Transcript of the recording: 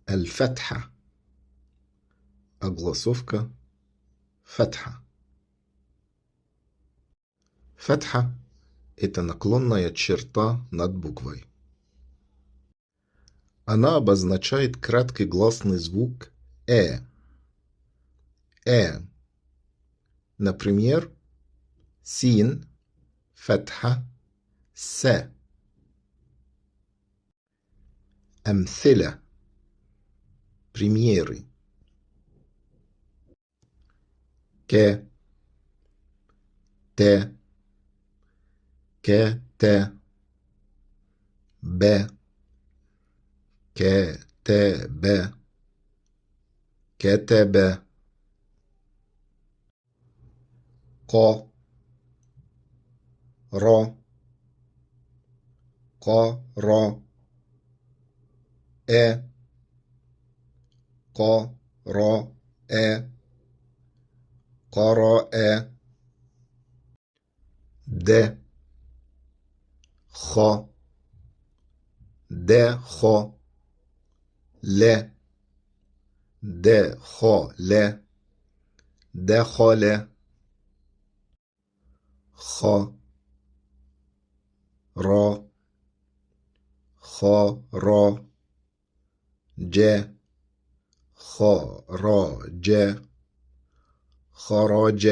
الفتحة. Огласовка фатха. Фатха – это наклонная черта над буквой. Она обозначает краткий гласный звук «э». «э». Например, син, фатха, с. أمثلة. Примеры. ك ت ك ت ب ك ت ب كتب ق ر ق ر ا ق ر ا قرأ د خ د خ ل د خ ل دخل خ را خ را ج خ را ج خراج